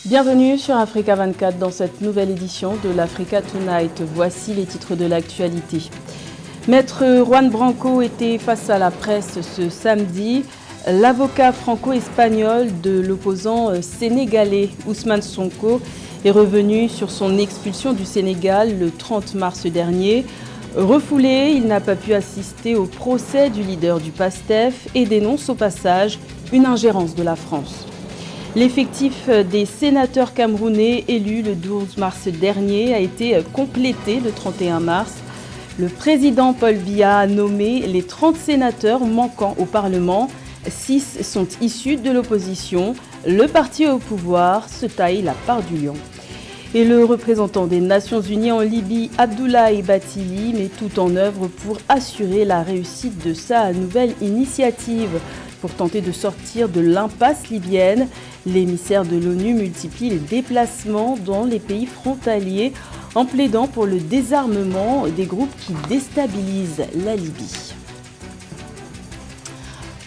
Bienvenue sur Africa 24 dans cette nouvelle édition de l'Africa Tonight. Voici les titres de l'actualité. Maître Juan Branco était face à la presse ce samedi. L'avocat franco-espagnol de l'opposant sénégalais Ousmane Sonko est revenu sur son expulsion du Sénégal le 30 mars dernier. Refoulé, il n'a pas pu assister au procès du leader du PASTEF et dénonce au passage une ingérence de la France. L'effectif des sénateurs camerounais élus le 12 mars dernier a été complété le 31 mars. Le président Paul Biya a nommé les 30 sénateurs manquants au Parlement. 6 sont issus de l'opposition. Le parti au pouvoir se taille la part du lion. Et le représentant des Nations Unies en Libye, Abdoulaye Bathily, met tout en œuvre pour assurer la réussite de sa nouvelle initiative. Pour tenter de sortir de l'impasse libyenne, l'émissaire de l'ONU multiplie les déplacements dans les pays frontaliers en plaidant pour le désarmement des groupes qui déstabilisent la Libye.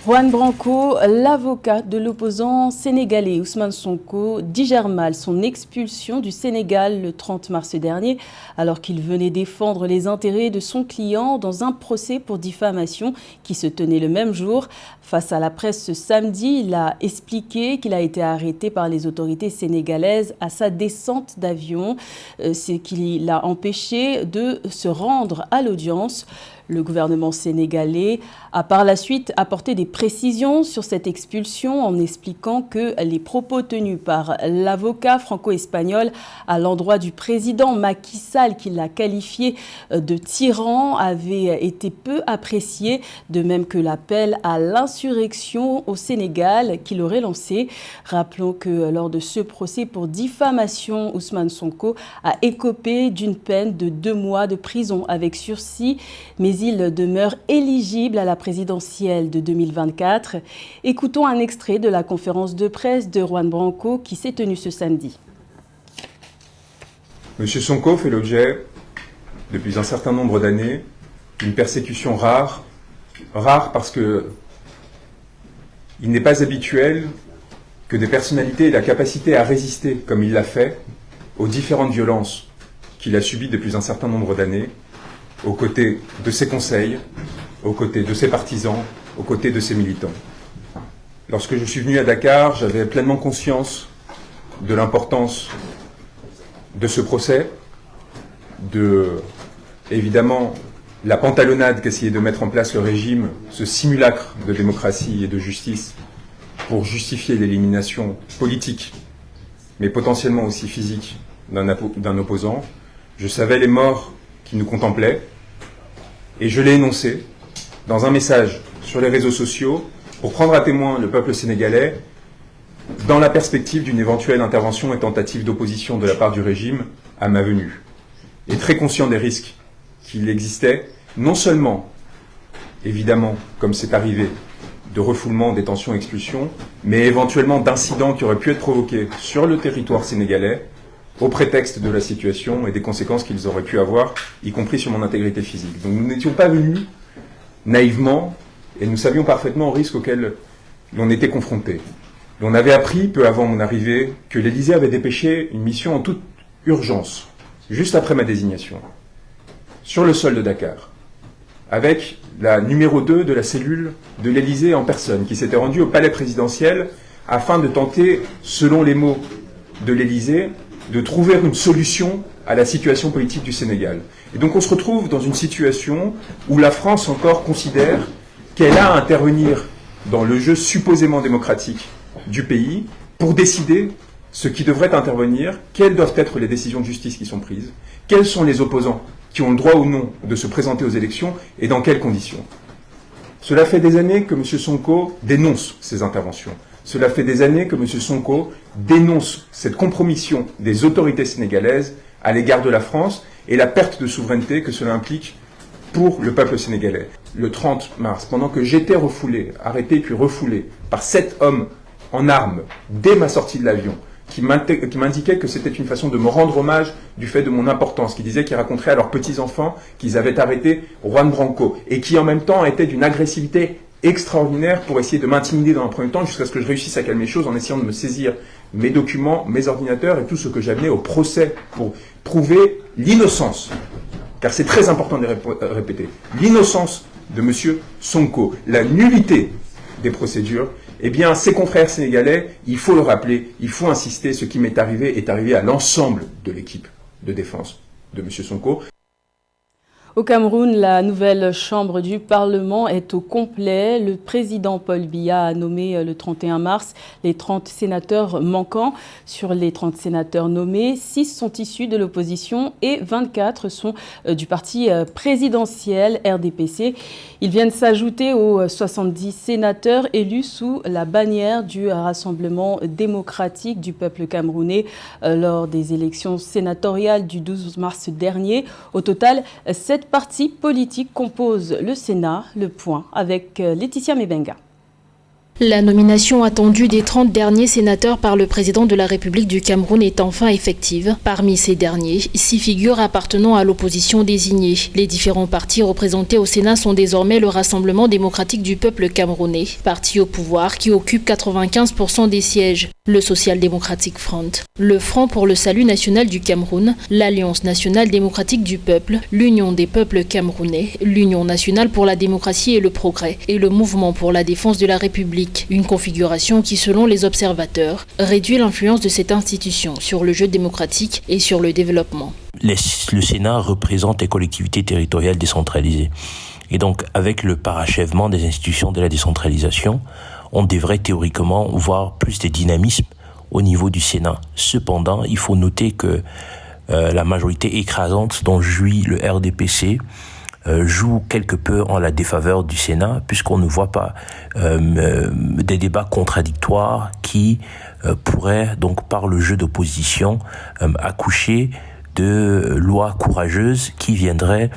Juan Branco, l'avocat de l'opposant sénégalais Ousmane Sonko, digère mal son expulsion du Sénégal le 30 mars dernier, alors qu'il venait défendre les intérêts de son client dans un procès pour diffamation qui se tenait le même jour. Face à la presse ce samedi, il a expliqué qu'il a été arrêté par les autorités sénégalaises à sa descente d'avion, ce qui l'a empêché de se rendre à l'audience. Le gouvernement sénégalais a par la suite apporté des précisions sur cette expulsion en expliquant que les propos tenus par l'avocat franco-espagnol à l'endroit du président Macky Sall, qui l'a qualifié de tyran, avaient été peu appréciés, de même que l'appel à l'insurrection au Sénégal qu'il aurait lancé. Rappelons que lors de ce procès pour diffamation, Ousmane Sonko a écopé d'une peine de 2 mois de prison avec sursis, mais il demeure éligible à la présidentielle de 2024. Écoutons un extrait de la conférence de presse de Juan Branco qui s'est tenue ce samedi. Monsieur Sonko fait l'objet, depuis un certain nombre d'années, d'une persécution rare parce que il n'est pas habituel que des personnalités aient la capacité à résister, comme il l'a fait, aux différentes violences qu'il a subies depuis un certain nombre d'années, aux côtés de ses conseils, aux côtés de ses partisans, aux côtés de ses militants. Lorsque je suis venu à Dakar, j'avais pleinement conscience de l'importance de ce procès, de, évidemment, la pantalonnade qu'essayait de mettre en place le régime, ce simulacre de démocratie et de justice pour justifier l'élimination politique, mais potentiellement aussi physique, d'un opposant. Je savais les morts qui nous contemplaient, et je l'ai énoncé dans un message sur les réseaux sociaux pour prendre à témoin le peuple sénégalais dans la perspective d'une éventuelle intervention et tentative d'opposition de la part du régime à ma venue. Et très conscient des risques qu'il existait, non seulement, évidemment, comme c'est arrivé, de refoulement, détention, expulsion, mais éventuellement d'incidents qui auraient pu être provoqués sur le territoire sénégalais au prétexte de la situation et des conséquences qu'ils auraient pu avoir, y compris sur mon intégrité physique. Donc nous n'étions pas venus naïvement, et nous savions parfaitement au risque auquel l'on était confronté. On avait appris, peu avant mon arrivée, que l'Élysée avait dépêché une mission en toute urgence, juste après ma désignation, sur le sol de Dakar, avec la numéro 2 de la cellule de l'Élysée en personne, qui s'était rendue au palais présidentiel afin de tenter, selon les mots de l'Élysée, de trouver une solution à la situation politique du Sénégal. Et donc on se retrouve dans une situation où la France encore considère qu'elle a à intervenir dans le jeu supposément démocratique du pays pour décider ce qui devrait intervenir, quelles doivent être les décisions de justice qui sont prises, quels sont les opposants qui ont le droit ou non de se présenter aux élections et dans quelles conditions. Cela fait des années que M. Sonko dénonce ces interventions. Cela fait des années que M. Sonko dénonce cette compromission des autorités sénégalaises à l'égard de la France et la perte de souveraineté que cela implique pour le peuple sénégalais. Le 30 mars, pendant que j'étais refoulé, arrêté puis refoulé par 7 hommes en armes dès ma sortie de l'avion, qui m'indiquaient que c'était une façon de me rendre hommage du fait de mon importance, qui disaient qu'ils raconteraient à leurs petits-enfants qu'ils avaient arrêté Juan Branco, et qui en même temps étaient d'une agressivité extraordinaire pour essayer de m'intimider dans un premier temps jusqu'à ce que je réussisse à calmer les choses en essayant de me saisir mes documents, mes ordinateurs et tout ce que j'amenais au procès pour prouver l'innocence, car c'est très important de répéter, l'innocence de M. Sonko, la nullité des procédures. Eh bien, ses confrères sénégalais, il faut le rappeler, il faut insister, ce qui m'est arrivé est arrivé à l'ensemble de l'équipe de défense de M. Sonko. Au Cameroun, la nouvelle chambre du Parlement est au complet. Le président Paul Biya a nommé le 31 mars les 30 sénateurs manquants. Sur les 30 sénateurs nommés, 6 sont issus de l'opposition et 24 sont du parti présidentiel RDPC. Ils viennent s'ajouter aux 70 sénateurs élus sous la bannière du Rassemblement démocratique du peuple camerounais lors des élections sénatoriales du 12 mars dernier. Au total, 7 partis politiques composent le Sénat. Le point avec Laetitia Mebenga. La nomination attendue des 30 derniers sénateurs par le président de la République du Cameroun est enfin effective. Parmi ces derniers, 6 figures appartenant à l'opposition désignée. Les différents partis représentés au Sénat sont désormais le Rassemblement démocratique du peuple camerounais, parti au pouvoir qui occupe 95% des sièges, le Social Democratic Front, le Front pour le salut national du Cameroun, l'Alliance nationale démocratique du peuple, l'Union des peuples camerounais, l'Union nationale pour la démocratie et le progrès et le Mouvement pour la défense de la République. Une configuration qui, selon les observateurs, réduit l'influence de cette institution sur le jeu démocratique et sur le développement. Le Sénat représente les collectivités territoriales décentralisées. Et donc, avec le parachèvement des institutions de la décentralisation, on devrait théoriquement voir plus de dynamisme au niveau du Sénat. Cependant, il faut noter que la majorité écrasante dont jouit le RDPC joue quelque peu en la défaveur du Sénat, puisqu'on ne voit pas des débats contradictoires qui pourraient, donc par le jeu d'opposition, accoucher de lois courageuses qui viendraient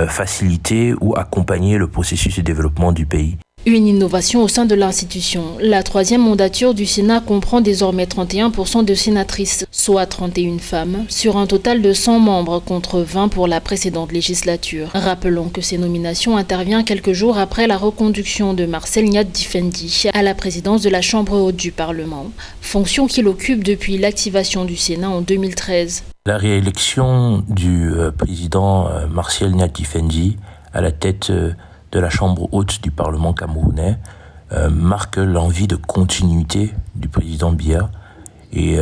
faciliter ou accompagner le processus de développement du pays. Une innovation au sein de l'institution. La 3e mandature du Sénat comprend désormais 31% de sénatrices, soit 31 femmes, sur un total de 100 membres contre 20 pour la précédente législature. Rappelons que ces nominations interviennent quelques jours après la reconduction de Marcel Nyat Difendi à la présidence de la Chambre haute du Parlement, fonction qu'il occupe depuis l'activation du Sénat en 2013. La réélection du président Marcel Nyat Difendi à la tête de la Chambre haute du Parlement camerounais marque l'envie de continuité du président Biya et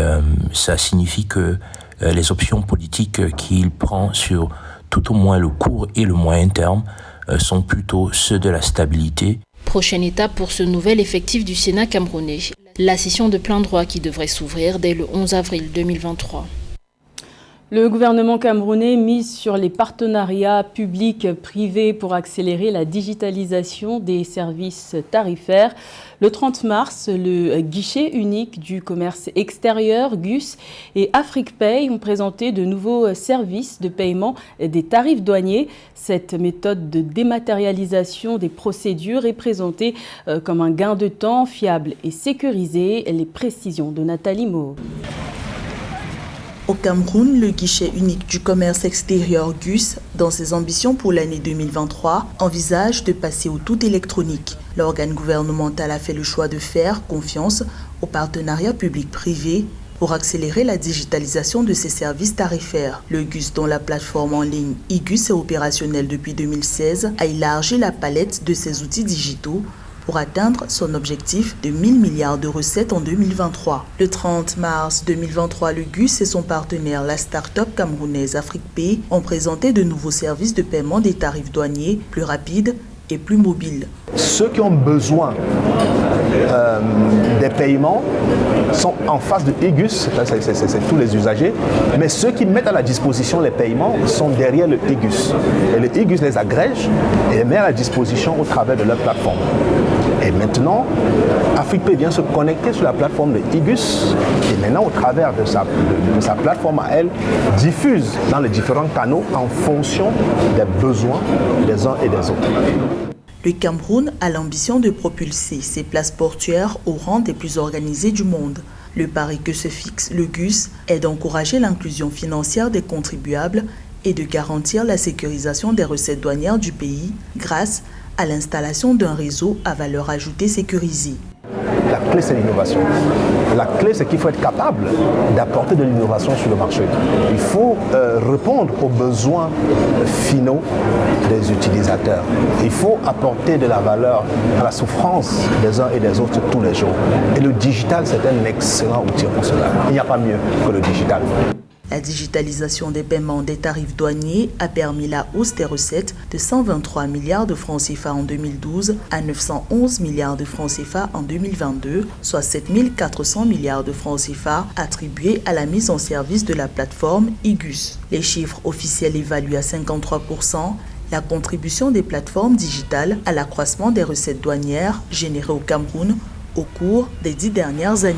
ça signifie que les options politiques qu'il prend sur tout au moins le court et le moyen terme sont plutôt ceux de la stabilité. Prochaine étape pour ce nouvel effectif du Sénat camerounais, la session de plein droit qui devrait s'ouvrir dès le 11 avril 2023. Le gouvernement camerounais mise sur les partenariats publics-privés pour accélérer la digitalisation des services tarifaires. Le 30 mars, le guichet unique du commerce extérieur, GUS, et AfriquePay ont présenté de nouveaux services de paiement des tarifs douaniers. Cette méthode de dématérialisation des procédures est présentée comme un gain de temps fiable et sécurisé. Les précisions de Nathalie Mo. Au Cameroun, le guichet unique du commerce extérieur GUS, dans ses ambitions pour l'année 2023, envisage de passer au tout électronique. L'organe gouvernemental a fait le choix de faire confiance aux partenariats public-privé pour accélérer la digitalisation de ses services tarifaires. Le GUS, dont la plateforme en ligne e-GUS est opérationnelle depuis 2016, a élargi la palette de ses outils digitaux pour atteindre son objectif de 1 000 milliards de recettes en 2023. Le 30 mars 2023, le GUS et son partenaire, la start-up camerounaise AfriquePay, ont présenté de nouveaux services de paiement des tarifs douaniers plus rapides et plus mobiles. Ceux qui ont besoin des paiements sont en face de e-GUS, c'est tous les usagers, mais ceux qui mettent à la disposition les paiements sont derrière le e-GUS. Et le e-GUS les agrège et les met à la disposition au travers de leur plateforme. Et maintenant, AfriquePay vient se connecter sur la plateforme de e-GUS et maintenant, au travers de sa plateforme à elle, diffuse dans les différents canaux en fonction des besoins des uns et des autres. Le Cameroun a l'ambition de propulser ses places portuaires au rang des plus organisées du monde. Le pari que se fixe le GUS est d'encourager l'inclusion financière des contribuables et de garantir la sécurisation des recettes douanières du pays grâce à l'installation d'un réseau à valeur ajoutée sécurisé. La clé, c'est l'innovation. La clé, c'est qu'il faut être capable d'apporter de l'innovation sur le marché. Il faut répondre aux besoins finaux des utilisateurs. Il faut apporter de la valeur à la souffrance des uns et des autres tous les jours. Et le digital, c'est un excellent outil pour cela. Il n'y a pas mieux que le digital. La digitalisation des paiements des tarifs douaniers a permis la hausse des recettes de 123 milliards de francs CFA en 2012 à 911 milliards de francs CFA en 2022, soit 7 400 milliards de francs CFA attribués à la mise en service de la plateforme IGUS. Les chiffres officiels évaluent à 53% la contribution des plateformes digitales à l'accroissement des recettes douanières générées au Cameroun au cours des 10 dernières années.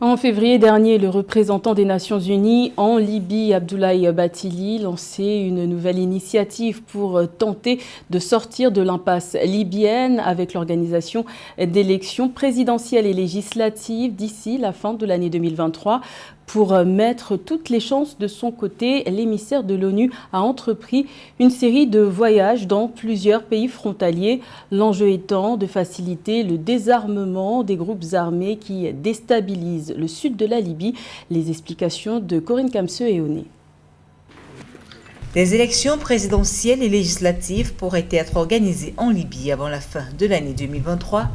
En février dernier, le représentant des Nations Unies en Libye, Abdoulaye Bathily, lançait une nouvelle initiative pour tenter de sortir de l'impasse libyenne avec l'organisation d'élections présidentielles et législatives d'ici la fin de l'année 2023. Pour mettre toutes les chances de son côté, l'émissaire de l'ONU a entrepris une série de voyages dans plusieurs pays frontaliers. L'enjeu étant de faciliter le désarmement des groupes armés qui déstabilisent le sud de la Libye. Les explications de Corinne Kamseux-Eoné. Des élections présidentielles et législatives pourraient être organisées en Libye avant la fin de l'année 2023.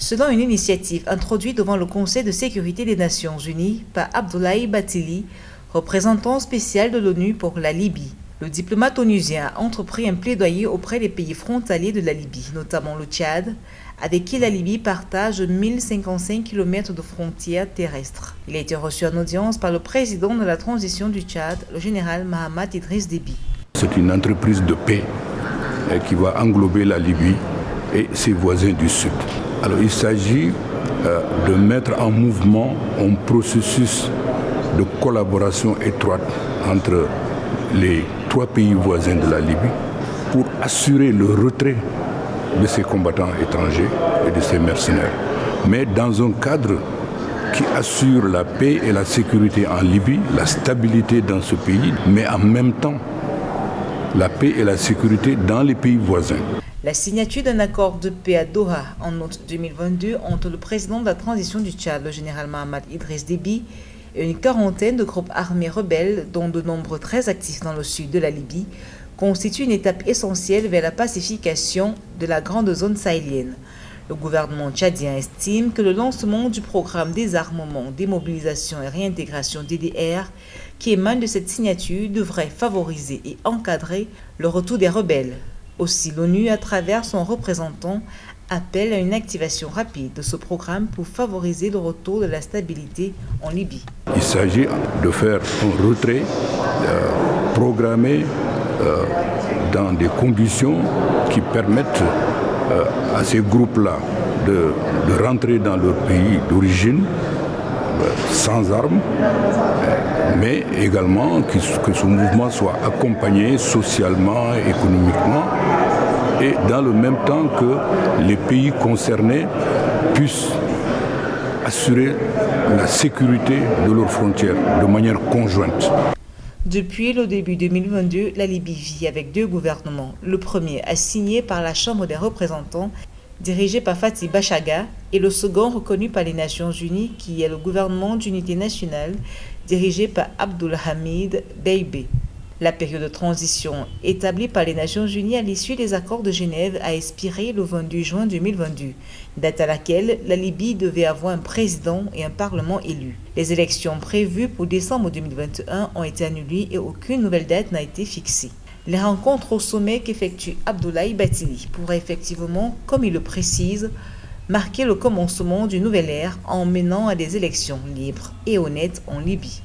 Selon une initiative introduite devant le Conseil de sécurité des Nations Unies par Abdoulaye Bathily, représentant spécial de l'ONU pour la Libye. Le diplomate onusien a entrepris un plaidoyer auprès des pays frontaliers de la Libye, notamment le Tchad, avec qui la Libye partage 1055 km de frontières terrestres. Il a été reçu en audience par le président de la transition du Tchad, le général Mahamat Idriss Déby. C'est une entreprise de paix qui va englober la Libye et ses voisins du Sud. Alors il s'agit de mettre en mouvement un processus de collaboration étroite entre les 3 pays voisins de la Libye pour assurer le retrait de ces combattants étrangers et de ces mercenaires. Mais dans un cadre qui assure la paix et la sécurité en Libye, la stabilité dans ce pays, mais en même temps la paix et la sécurité dans les pays voisins. La signature d'un accord de paix à Doha en août 2022 entre le président de la transition du Tchad, le général Mahamat Idriss Déby, et une quarantaine de groupes armés rebelles, dont de nombreux très actifs dans le sud de la Libye, constitue une étape essentielle vers la pacification de la grande zone sahélienne. Le gouvernement tchadien estime que le lancement du programme désarmement, démobilisation et réintégration DDR qui émane de cette signature devrait favoriser et encadrer le retour des rebelles. Aussi, l'ONU, à travers son représentant, appelle à une activation rapide de ce programme pour favoriser le retour de la stabilité en Libye. Il s'agit de faire un retrait programmé dans des conditions qui permettent à ces groupes-là de rentrer dans leur pays d'origine sans armes, mais également que ce mouvement soit accompagné socialement, économiquement, et dans le même temps que les pays concernés puissent assurer la sécurité de leurs frontières de manière conjointe. Depuis le début 2022, la Libye vit avec 2 gouvernements. Le premier, assigné par la Chambre des représentants, dirigé par Fathi Bachaga, et le second, reconnu par les Nations Unies, qui est le gouvernement d'unité nationale, dirigé par Abdulhamid Dbeibeh. La période de transition établie par les Nations Unies à l'issue des accords de Genève a expiré le 22 juin 2022, date à laquelle la Libye devait avoir un président et un parlement élu. Les élections prévues pour décembre 2021 ont été annulées et aucune nouvelle date n'a été fixée. Les rencontres au sommet qu'effectue Abdoulaye Bathily pourraient effectivement, comme il le précise, marquer le commencement d'une nouvelle ère en menant à des élections libres et honnêtes en Libye.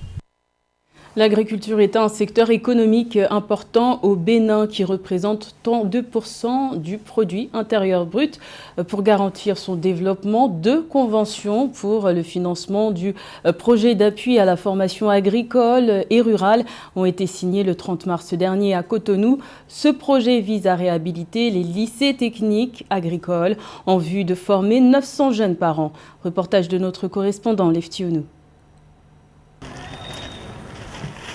L'agriculture est un secteur économique important au Bénin qui représente 2% du produit intérieur brut. Pour garantir son développement, 2 conventions pour le financement du projet d'appui à la formation agricole et rurale ont été signées le 30 mars dernier à Cotonou. Ce projet vise à réhabiliter les lycées techniques agricoles en vue de former 900 jeunes par an. Reportage de notre correspondant Lefty Ounou.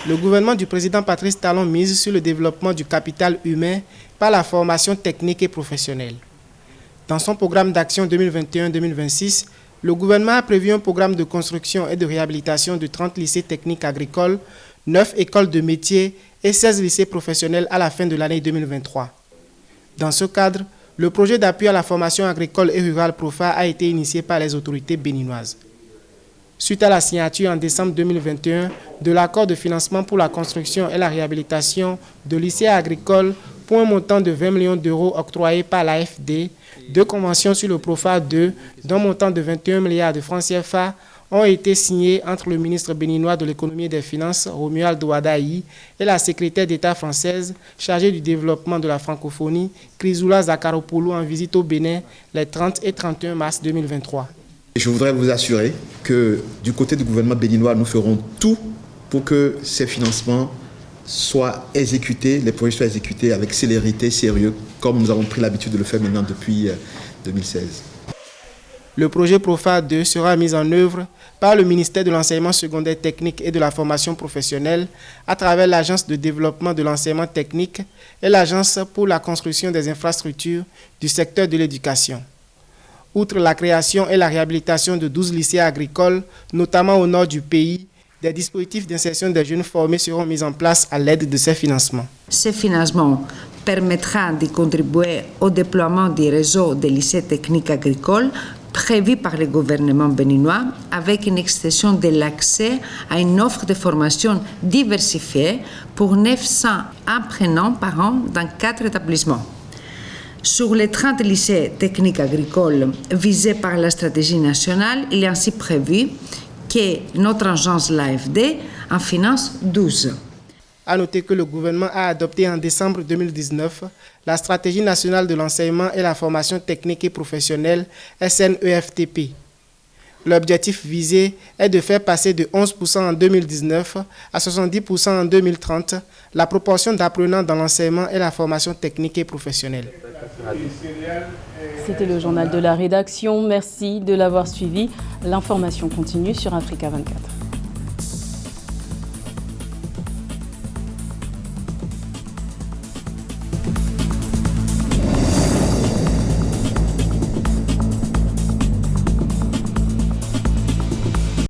Le gouvernement du président Patrice Talon mise sur le développement du capital humain par la formation technique et professionnelle. Dans son programme d'action 2021-2026, le gouvernement a prévu un programme de construction et de réhabilitation de 30 lycées techniques agricoles, 9 écoles de métiers et 16 lycées professionnels à la fin de l'année 2023. Dans ce cadre, le projet d'appui à la formation agricole et rurale PROFA a été initié par les autorités béninoises. Suite à la signature en décembre 2021 de l'accord de financement pour la construction et la réhabilitation de lycées agricoles pour un montant de 20 millions d'euros octroyé par l'AFD, 2 conventions sur le PROFA 2 d'un montant de 21 milliards de francs CFA ont été signées entre le ministre béninois de l'économie et des finances, Romuald Ouadaï, et la secrétaire d'État française chargée du développement de la francophonie, Chrysoula Zakharopoulou, en visite au Bénin les 30 et 31 mars 2023. Je voudrais vous assurer que du côté du gouvernement béninois, nous ferons tout pour que ces financements soient exécutés, les projets soient exécutés avec célérité, sérieux, comme nous avons pris l'habitude de le faire maintenant depuis 2016. Le projet PROFA 2 sera mis en œuvre par le ministère de l'Enseignement secondaire technique et de la formation professionnelle à travers l'Agence de développement de l'enseignement technique et l'Agence pour la construction des infrastructures du secteur de l'éducation. Outre la création et la réhabilitation de 12 lycées agricoles, notamment au nord du pays, des dispositifs d'insertion des jeunes formés seront mis en place à l'aide de ces financements. Ce financement permettra de contribuer au déploiement du réseau des lycées techniques agricoles prévu par le gouvernement béninois avec une extension de l'accès à une offre de formation diversifiée pour 900 apprenants par an dans 4 établissements. Sur les 30 lycées techniques agricoles visés par la stratégie nationale, il est ainsi prévu que notre agence l'AFD en finance 12. À noter que le gouvernement a adopté en décembre 2019 la stratégie nationale de l'enseignement et la formation technique et professionnelle SNEFTP. L'objectif visé est de faire passer de 11% en 2019 à 70% en 2030 la proportion d'apprenants dans l'enseignement et la formation technique et professionnelle. C'était le journal de la rédaction. Merci de l'avoir suivi. L'information continue sur Africa 24.